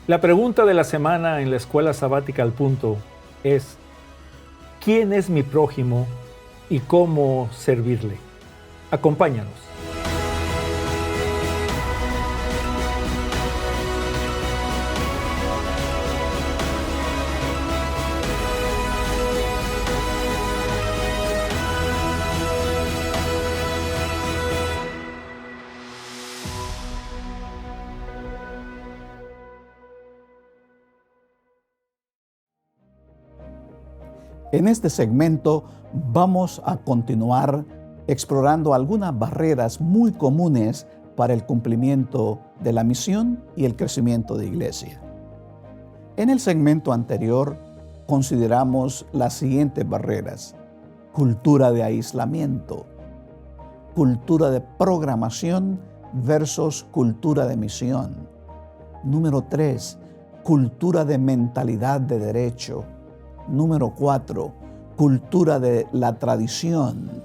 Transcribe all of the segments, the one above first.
La pregunta de la semana en la Escuela Sabática al Punto es: ¿quién es mi prójimo y cómo servirle? Acompáñanos. En este segmento vamos a continuar explorando algunas barreras muy comunes para el cumplimiento de la misión y el crecimiento de iglesia. En el segmento anterior consideramos las siguientes barreras: cultura de aislamiento, cultura de programación versus cultura de misión. Número 3, cultura de mentalidad de derecho. Número 4, cultura de la tradición.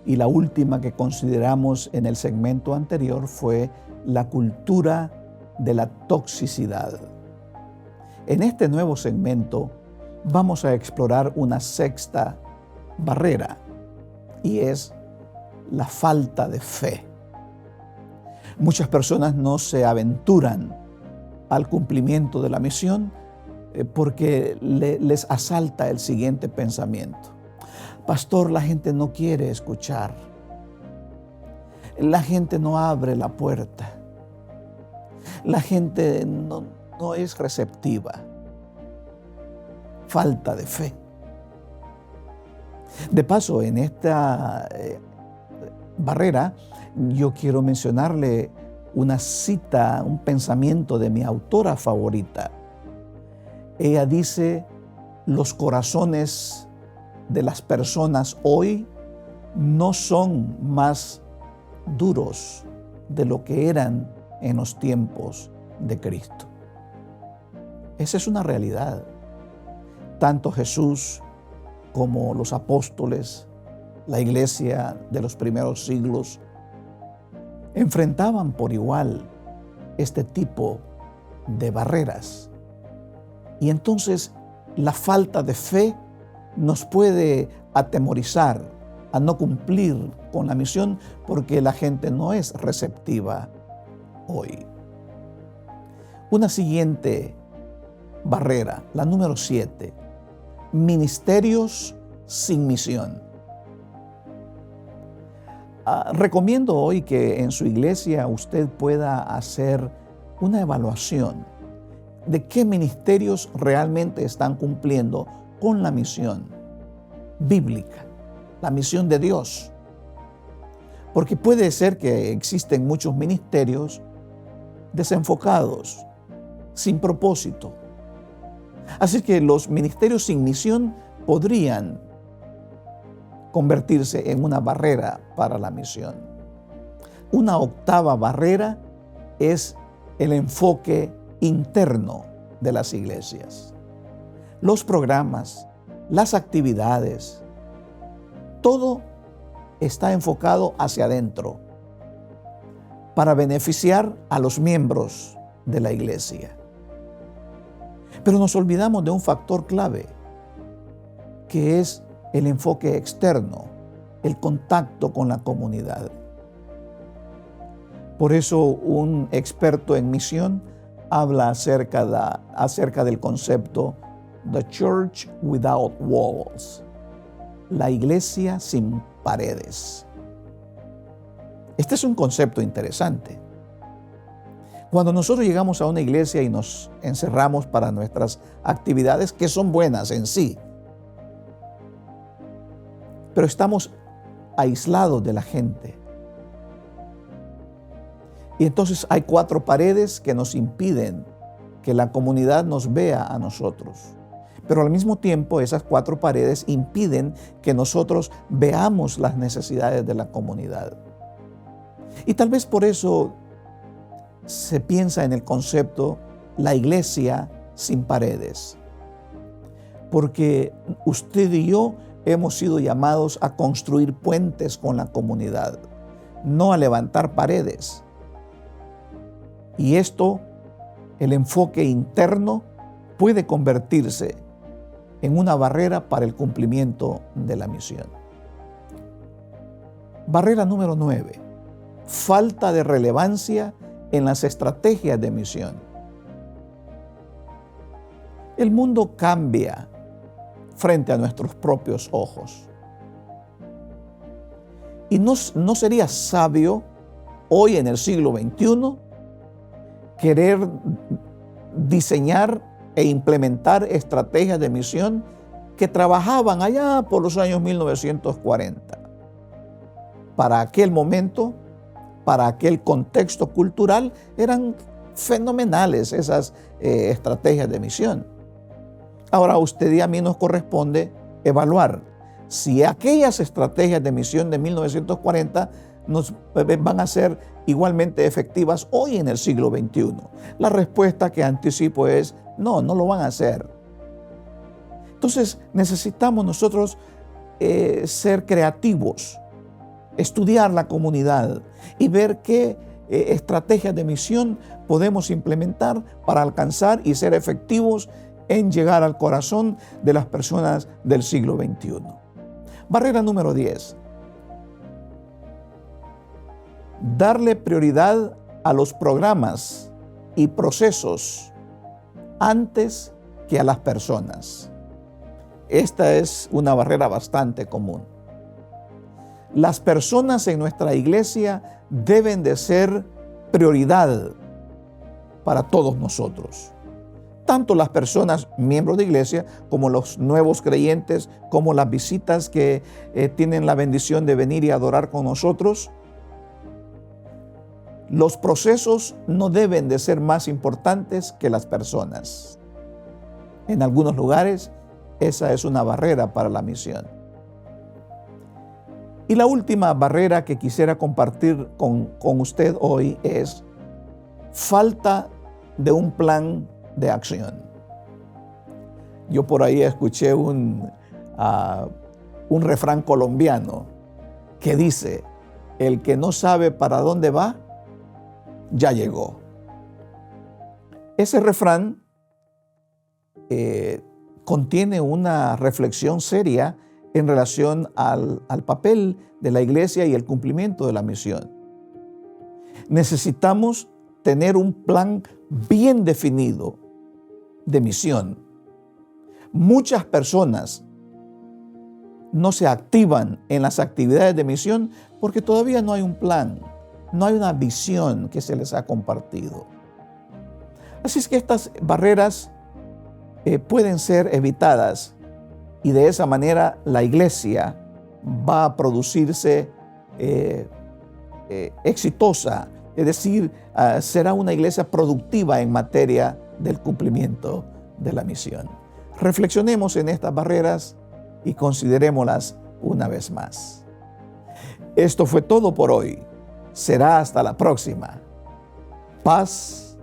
Y la última que consideramos en el segmento anterior fue la cultura de la toxicidad. En este nuevo segmento vamos a explorar una sexta barrera, y es la falta de fe. Muchas personas no se aventuran al cumplimiento de la misión porque les asalta el siguiente pensamiento: pastor, la gente no quiere escuchar, la gente no abre la puerta, la gente no es receptiva. Falta de fe. De paso, en esta barrera, yo quiero mencionarle una cita, un pensamiento de mi autora favorita. Ella dice: los corazones de las personas hoy no son más duros de lo que eran en los tiempos de Cristo. Esa es una realidad. Tanto Jesús como los apóstoles, la iglesia de los primeros siglos, enfrentaban por igual este tipo de barreras. Y entonces la falta de fe nos puede atemorizar a no cumplir con la misión porque la gente no es receptiva hoy. Una siguiente barrera, la número 7, ministerios sin misión. Recomiendo hoy que en su iglesia usted pueda hacer una evaluación de qué ministerios realmente están cumpliendo con la misión bíblica, la misión de Dios. Porque puede ser que existen muchos ministerios desenfocados, sin propósito. Así que los ministerios sin misión podrían convertirse en una barrera para la misión. Una octava barrera es el enfoque interno de las iglesias. Los programas, las actividades, todo está enfocado hacia adentro para beneficiar a los miembros de la iglesia. Pero nos olvidamos de un factor clave, que es el enfoque externo, el contacto con la comunidad. Por eso un experto en misión habla acerca del concepto The Church Without Walls, la iglesia sin paredes. Este es un concepto interesante. Cuando nosotros llegamos a una iglesia y nos encerramos para nuestras actividades, que son buenas en sí, pero estamos aislados de la gente. Y entonces hay 4 paredes que nos impiden que la comunidad nos vea a nosotros. Pero al mismo tiempo esas 4 paredes impiden que nosotros veamos las necesidades de la comunidad. Y tal vez por eso se piensa en el concepto la iglesia sin paredes. Porque usted y yo hemos sido llamados a construir puentes con la comunidad, no a levantar paredes. Y esto el enfoque interno puede convertirse en una barrera para el cumplimiento de la misión. Barrera número 9. Falta de relevancia en las estrategias de misión. El mundo cambia frente a nuestros propios ojos. Y no sería sabio hoy en el siglo XXI querer diseñar e implementar estrategias de misión que trabajaban allá por los años 1940. Para aquel momento, para aquel contexto cultural, eran fenomenales esas estrategias de misión. Ahora a usted y a mí nos corresponde evaluar si aquellas estrategias de misión de 1940 nos van a ser igualmente efectivas hoy en el siglo XXI. La respuesta que anticipo es no lo van a hacer. Entonces necesitamos nosotros ser creativos, estudiar la comunidad y ver qué estrategias de misión podemos implementar para alcanzar y ser efectivos en llegar al corazón de las personas del siglo XXI. Barrera número 10. Darle prioridad a los programas y procesos antes que a las personas. Esta es una barrera bastante común. Las personas en nuestra iglesia deben de ser prioridad para todos nosotros. Tanto las personas miembros de iglesia como los nuevos creyentes, como las visitas que tienen la bendición de venir y adorar con nosotros. Los procesos no deben de ser más importantes que las personas. En algunos lugares, esa es una barrera para la misión. Y la última barrera que quisiera compartir con usted hoy es falta de un plan de acción. Yo por ahí escuché un refrán colombiano que dice: el que no sabe para dónde va, ya llegó. Ese refrán contiene una reflexión seria en relación al papel de la iglesia y el cumplimiento de la misión. Necesitamos tener un plan bien definido de misión. Muchas personas no se activan en las actividades de misión porque todavía no hay un plan, no hay una visión que se les ha compartido. Así es que estas barreras pueden ser evitadas y de esa manera la iglesia va a producirse exitosa, es decir, será una iglesia productiva en materia del cumplimiento de la misión. Reflexionemos en estas barreras y considerémoslas una vez más. Esto fue todo por hoy. Será hasta la próxima. Paz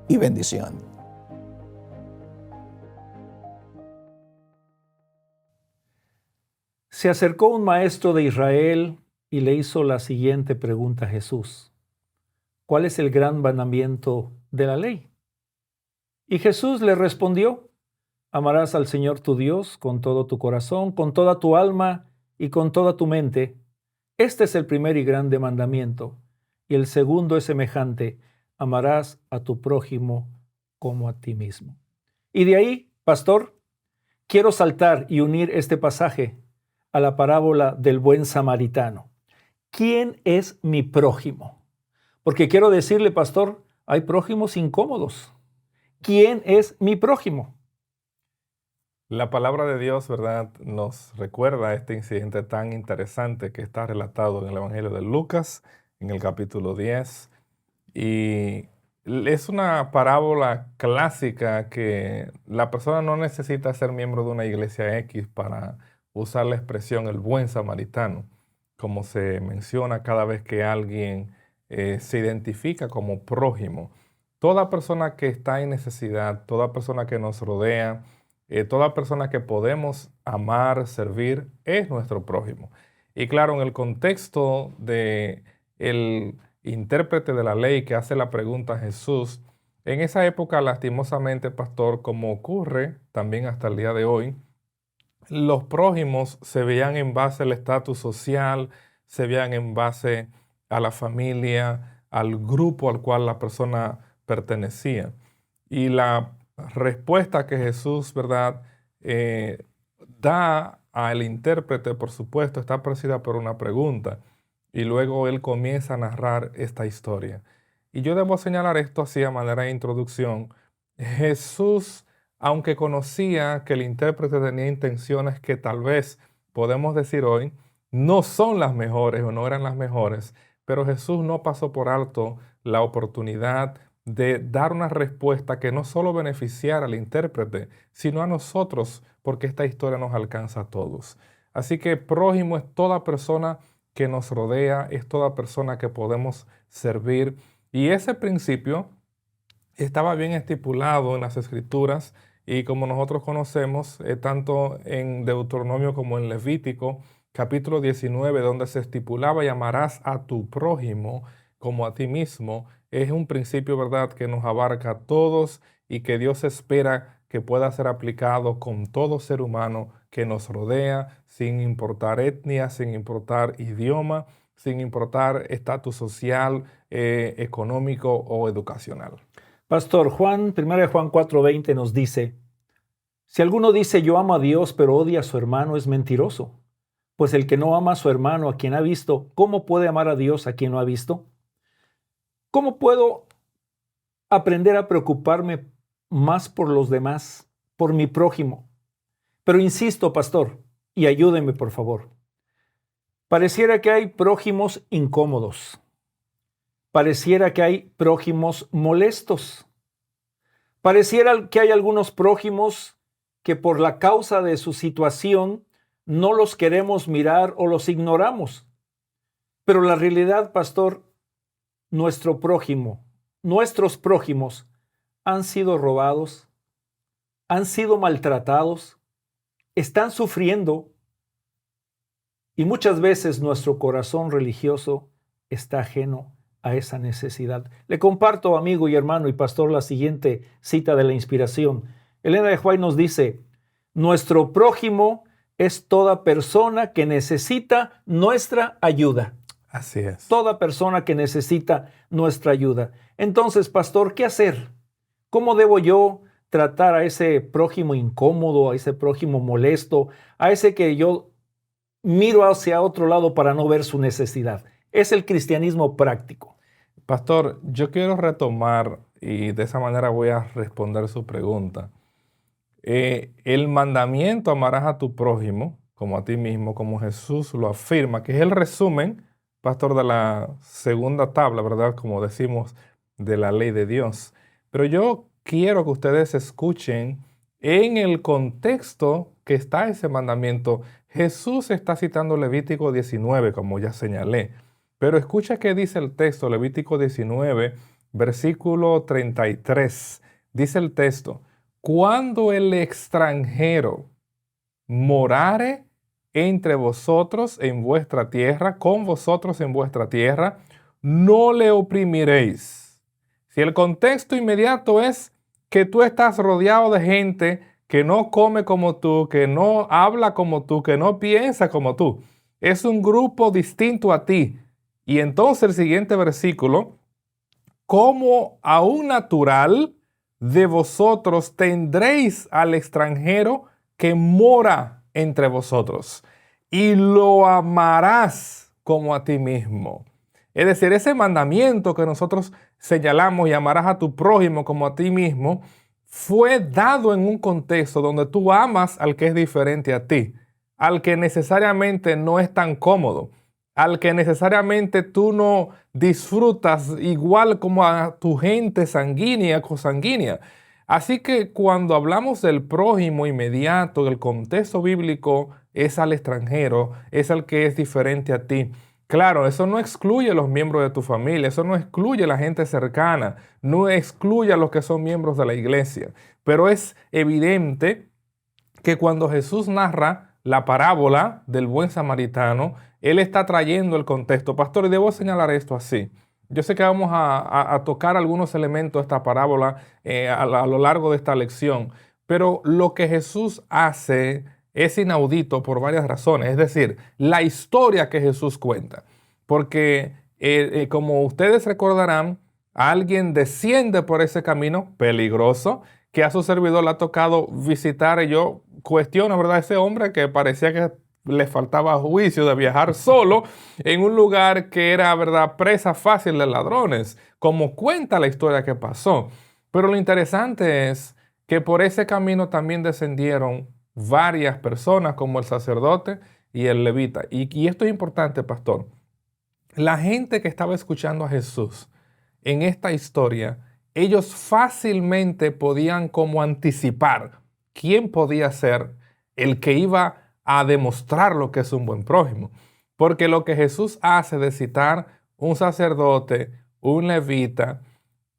y bendición. Se acercó un maestro de Israel y le hizo la siguiente pregunta a Jesús: ¿cuál es el gran mandamiento de la ley? Y Jesús le respondió: amarás al Señor tu Dios con todo tu corazón, con toda tu alma y con toda tu mente. Este es el primer y grande mandamiento. Y el segundo es semejante: amarás a tu prójimo como a ti mismo. Y de ahí, pastor, quiero saltar y unir este pasaje a la parábola del buen samaritano. ¿Quién es mi prójimo? Porque quiero decirle, pastor, hay prójimos incómodos. ¿Quién es mi prójimo? La palabra de Dios, ¿verdad?, nos recuerda este incidente tan interesante que está relatado en el Evangelio de Lucas, en el capítulo 10. Y es una parábola clásica que la persona no necesita ser miembro de una iglesia X para usar la expresión el buen samaritano, como se menciona cada vez que alguien se identifica como prójimo. Toda persona que está en necesidad, toda persona que nos rodea, toda persona que podemos amar, servir, es nuestro prójimo. Y claro, en el contexto de el intérprete de la ley que hace la pregunta a Jesús, En esa época, lastimosamente, pastor, como ocurre también hasta el día de hoy, los prójimos se veían en base al estatus social, se veían en base a la familia, al grupo al cual la persona pertenecía. Y la respuesta que Jesús, ¿verdad?, da al intérprete, por supuesto, está precedida por una pregunta. Y luego él comienza a narrar esta historia. Y yo debo señalar esto así a manera de introducción. Jesús, aunque conocía que el intérprete tenía intenciones que tal vez podemos decir hoy no son las mejores o no eran las mejores, pero Jesús no pasó por alto la oportunidad de dar una respuesta que no solo beneficiara al intérprete, sino a nosotros, porque esta historia nos alcanza a todos. Así que prójimo es toda persona que nos rodea, es toda persona que podemos servir. Y ese principio estaba bien estipulado en las Escrituras y como nosotros conocemos, tanto en Deuteronomio como en Levítico, capítulo 19, donde se estipulaba y amarás a tu prójimo como a ti mismo, es un principio, ¿verdad?, que nos abarca a todos y que Dios espera que pueda ser aplicado con todo ser humano que nos rodea, sin importar etnia, sin importar idioma, sin importar estatus social, económico o educacional. Pastor, 1 Juan 4:20 nos dice, si alguno dice yo amo a Dios pero odia a su hermano es mentiroso, pues el que no ama a su hermano a quien ha visto, ¿cómo puede amar a Dios a quien no ha visto? ¿Cómo puedo aprender a preocuparme más por los demás, por mi prójimo? Pero insisto, pastor, y ayúdeme por favor. Pareciera que hay prójimos incómodos. Pareciera que hay prójimos molestos. Pareciera que hay algunos prójimos que por la causa de su situación no los queremos mirar o los ignoramos. Pero la realidad, pastor, nuestros prójimos han sido robados, han sido maltratados, están sufriendo y muchas veces nuestro corazón religioso está ajeno a esa necesidad. Le comparto, amigo y hermano y pastor, la siguiente cita de la inspiración. Elena de White nos dice, nuestro prójimo es toda persona que necesita nuestra ayuda. Así es. Toda persona que necesita nuestra ayuda. Entonces, pastor, ¿qué hacer? ¿Cómo debo yo tratar a ese prójimo incómodo, a ese prójimo molesto, a ese que yo miro hacia otro lado para no ver su necesidad? Es el cristianismo práctico. Pastor, yo quiero retomar y de esa manera voy a responder su pregunta. El mandamiento amarás a tu prójimo como a ti mismo, como Jesús lo afirma, que es el resumen, pastor, de la segunda tabla, ¿verdad? Como decimos, de la ley de Dios. Pero yo quiero que ustedes escuchen en el contexto que está ese mandamiento. Jesús está citando Levítico 19, como ya señalé. Pero escucha qué dice el texto, Levítico 19, versículo 33. Dice el texto, cuando el extranjero morare entre vosotros en vuestra tierra, con vosotros en vuestra tierra, no le oprimiréis. Si el contexto inmediato es que tú estás rodeado de gente que no come como tú, que no habla como tú, que no piensa como tú, es un grupo distinto a ti. Y entonces el siguiente versículo, como a un natural de vosotros tendréis al extranjero que mora entre vosotros y lo amarás como a ti mismo. Es decir, ese mandamiento que nosotros señalamos y amarás a tu prójimo como a ti mismo fue dado en un contexto donde tú amas al que es diferente a ti, al que necesariamente no es tan cómodo, al que necesariamente tú no disfrutas igual como a tu gente sanguínea, cosanguínea. Así que cuando hablamos del prójimo inmediato, el contexto bíblico es al extranjero, es al que es diferente a ti. Claro, eso no excluye a los miembros de tu familia, eso no excluye a la gente cercana, no excluye a los que son miembros de la iglesia. Pero es evidente que cuando Jesús narra la parábola del buen samaritano, Él está trayendo el contexto. Pastor, y debo señalar esto así. Yo sé que vamos a tocar algunos elementos de esta parábola a lo largo de esta lección, pero lo que Jesús hace es inaudito por varias razones. Es decir, la historia que Jesús cuenta. Porque como ustedes recordarán, alguien desciende por ese camino peligroso que a su servidor le ha tocado visitar, y yo cuestiono, ¿verdad? Ese hombre que parecía que le faltaba juicio de viajar solo en un lugar que era, ¿verdad?, presa fácil de ladrones, como cuenta la historia que pasó. Pero lo interesante es que por ese camino también descendieron varias personas, como el sacerdote y el levita. Y esto es importante, pastor. La gente que estaba escuchando a Jesús en esta historia, ellos fácilmente podían como anticipar quién podía ser el que iba a demostrar lo que es un buen prójimo. Porque lo que Jesús hace de citar un sacerdote, un levita,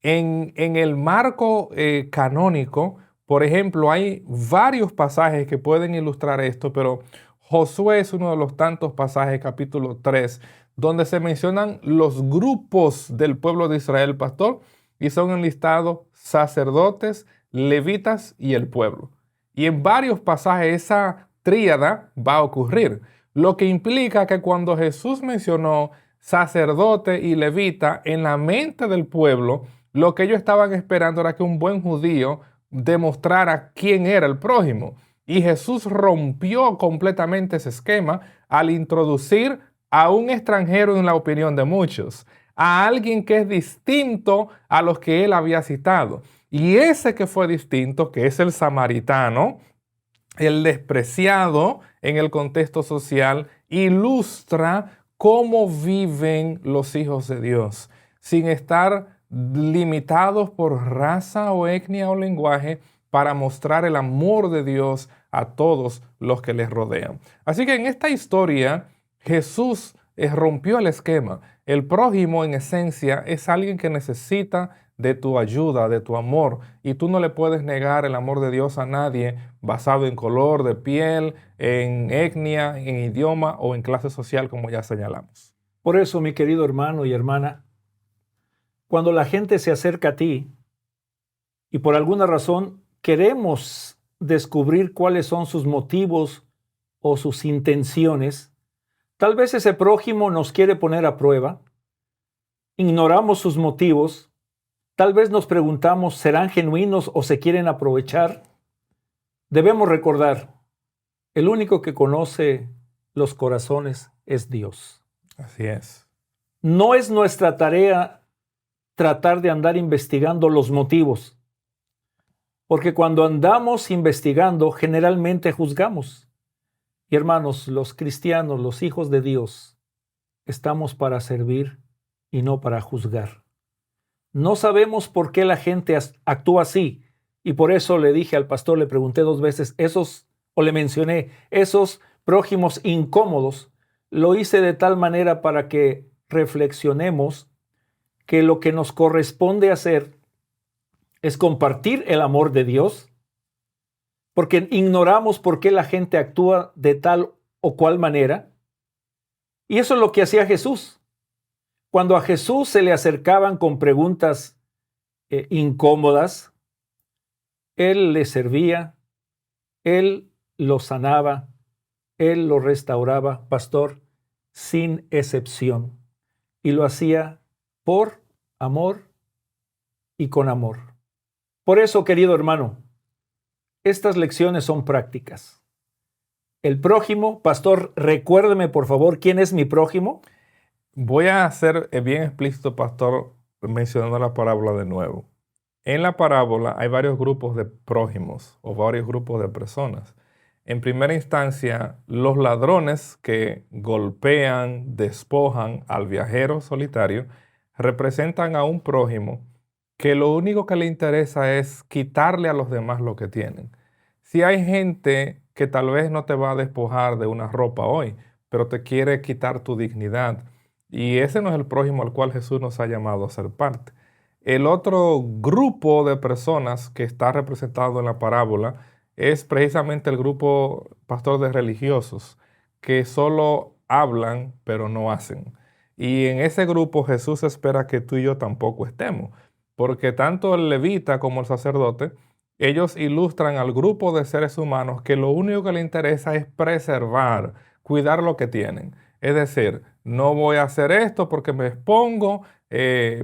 en el marco canónico, por ejemplo, hay varios pasajes que pueden ilustrar esto, pero Josué es uno de los tantos pasajes, capítulo 3, donde se mencionan los grupos del pueblo de Israel, pastor, y son enlistados sacerdotes, levitas y el pueblo. Y en varios pasajes esa tríada va a ocurrir, lo que implica que cuando Jesús mencionó sacerdote y levita, en la mente del pueblo, lo que ellos estaban esperando era que un buen judío demostrara quién era el prójimo. Y Jesús rompió completamente ese esquema al introducir a un extranjero en la opinión de muchos, a alguien que es distinto a los que él había citado. Y ese que fue distinto, que es el samaritano, el despreciado en el contexto social, ilustra cómo viven los hijos de Dios, sin estar limitados por raza o etnia o lenguaje, para mostrar el amor de Dios a todos los que les rodean. Así que en esta historia, Jesús rompió el esquema. El prójimo, en esencia, es alguien que necesita de tu ayuda, de tu amor, y tú no le puedes negar el amor de Dios a nadie basado en color de piel, en etnia, en idioma o en clase social, como ya señalamos. Por eso, mi querido hermano y hermana, cuando la gente se acerca a ti y por alguna razón queremos descubrir cuáles son sus motivos o sus intenciones, tal vez ese prójimo nos quiere poner a prueba, ignoramos sus motivos, tal vez nos preguntamos, ¿serán genuinos o se quieren aprovechar? Debemos recordar, el único que conoce los corazones es Dios. Así es. No es nuestra tarea tratar de andar investigando los motivos, porque cuando andamos investigando, generalmente juzgamos. Y hermanos, los cristianos, los hijos de Dios, estamos para servir y no para juzgar. No sabemos por qué la gente actúa así, y por eso le dije al pastor, le pregunté 2 veces, le mencioné, esos prójimos incómodos, lo hice de tal manera para que reflexionemos que lo que nos corresponde hacer es compartir el amor de Dios, porque ignoramos por qué la gente actúa de tal o cual manera. Y eso es lo que hacía Jesús. Cuando a Jesús se le acercaban con preguntas incómodas, Él les servía, Él los sanaba, Él los restauraba, pastor, sin excepción. Y lo hacía por amor y con amor. Por eso, querido hermano, estas lecciones son prácticas. El prójimo, pastor, recuérdeme por favor, ¿quién es mi prójimo? Voy a ser bien explícito, pastor, mencionando la parábola de nuevo. En la parábola hay varios grupos de prójimos o varios grupos de personas. En primera instancia, los ladrones que golpean, despojan al viajero solitario representan a un prójimo que lo único que le interesa es quitarle a los demás lo que tienen. Si hay gente que tal vez no te va a despojar de una ropa hoy, pero te quiere quitar tu dignidad, y ese no es el prójimo al cual Jesús nos ha llamado a ser parte. El otro grupo de personas que está representado en la parábola es precisamente el grupo, pastor, de religiosos, que solo hablan pero no hacen. Y en ese grupo Jesús espera que tú y yo tampoco estemos, porque tanto el levita como el sacerdote, ellos ilustran al grupo de seres humanos que lo único que les interesa es preservar, cuidar lo que tienen. Es decir, no voy a hacer esto porque me expongo,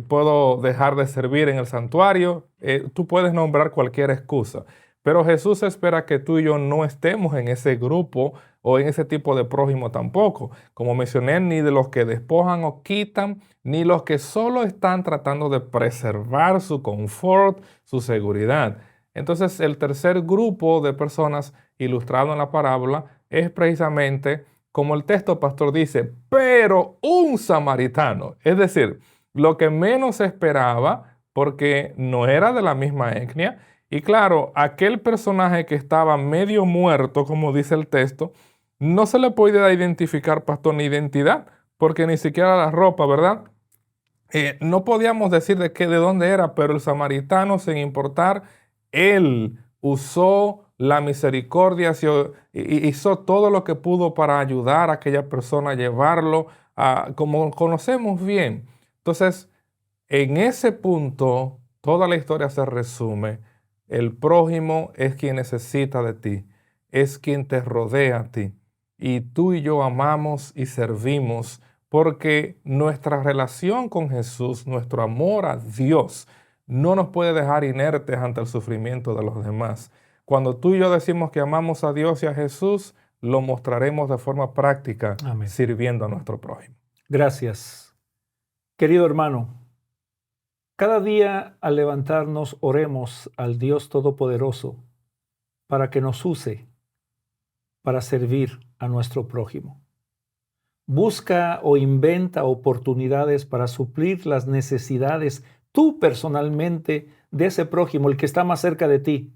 puedo dejar de servir en el santuario, tú puedes nombrar cualquier excusa. Pero Jesús espera que tú y yo no estemos en ese grupo o en ese tipo de prójimo tampoco. Como mencioné, ni de los que despojan o quitan, ni los que solo están tratando de preservar su confort, su seguridad. Entonces, el tercer grupo de personas ilustrado en la parábola es precisamente, como el texto pastor dice, pero un samaritano. Es decir, lo que menos esperaba, porque no era de la misma etnia. Y claro, aquel personaje que estaba medio muerto, como dice el texto, no se le puede identificar, pastor, ni identidad, porque ni siquiera la ropa, ¿verdad? No podíamos decir de dónde era, pero el samaritano, sin importar, él usó la misericordia, hizo todo lo que pudo para ayudar a aquella persona a llevarlo, como conocemos bien. Entonces, en ese punto, toda la historia se resume. El prójimo es quien necesita de ti, es quien te rodea a ti. Y tú y yo amamos y servimos porque nuestra relación con Jesús, nuestro amor a Dios, no nos puede dejar inertes ante el sufrimiento de los demás. Cuando tú y yo decimos que amamos a Dios y a Jesús, lo mostraremos de forma práctica, Amén. sirviendo a nuestro prójimo. Gracias. Querido hermano, cada día al levantarnos oremos al Dios Todopoderoso para que nos use para servir a nuestro prójimo. Busca o inventa oportunidades para suplir las necesidades tú personalmente de ese prójimo, el que está más cerca de ti.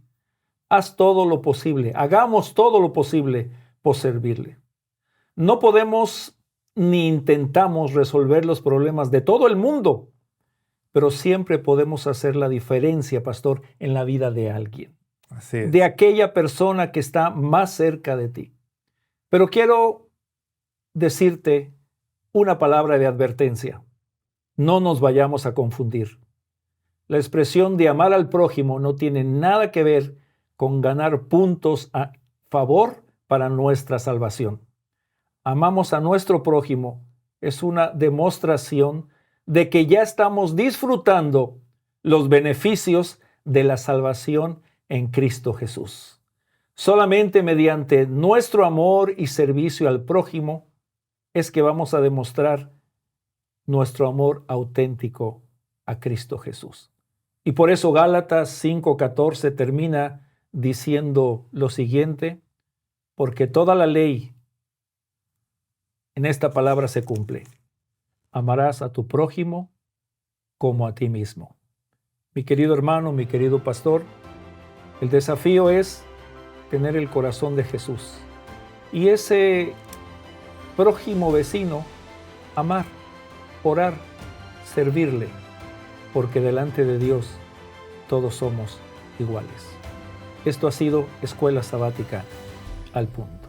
Haz todo lo posible, hagamos todo lo posible por servirle. No podemos ni intentamos resolver los problemas de todo el mundo, pero siempre podemos hacer la diferencia, pastor, en la vida de alguien, Así es. de aquella persona que está más cerca de ti. Pero quiero decirte una palabra de advertencia. No nos vayamos a confundir. La expresión de amar al prójimo no tiene nada que ver con ganar puntos a favor para nuestra salvación. Amamos a nuestro prójimo es una demostración de que ya estamos disfrutando los beneficios de la salvación en Cristo Jesús. Solamente mediante nuestro amor y servicio al prójimo es que vamos a demostrar nuestro amor auténtico a Cristo Jesús. Y por eso Gálatas 5:14 termina diciendo lo siguiente, porque toda la ley en esta palabra se cumple. Amarás a tu prójimo como a ti mismo. Mi querido hermano, mi querido pastor, el desafío es tener el corazón de Jesús. Y ese prójimo vecino, amar, orar, servirle, porque delante de Dios todos somos iguales. Esto ha sido Escuela Sabática al Punto.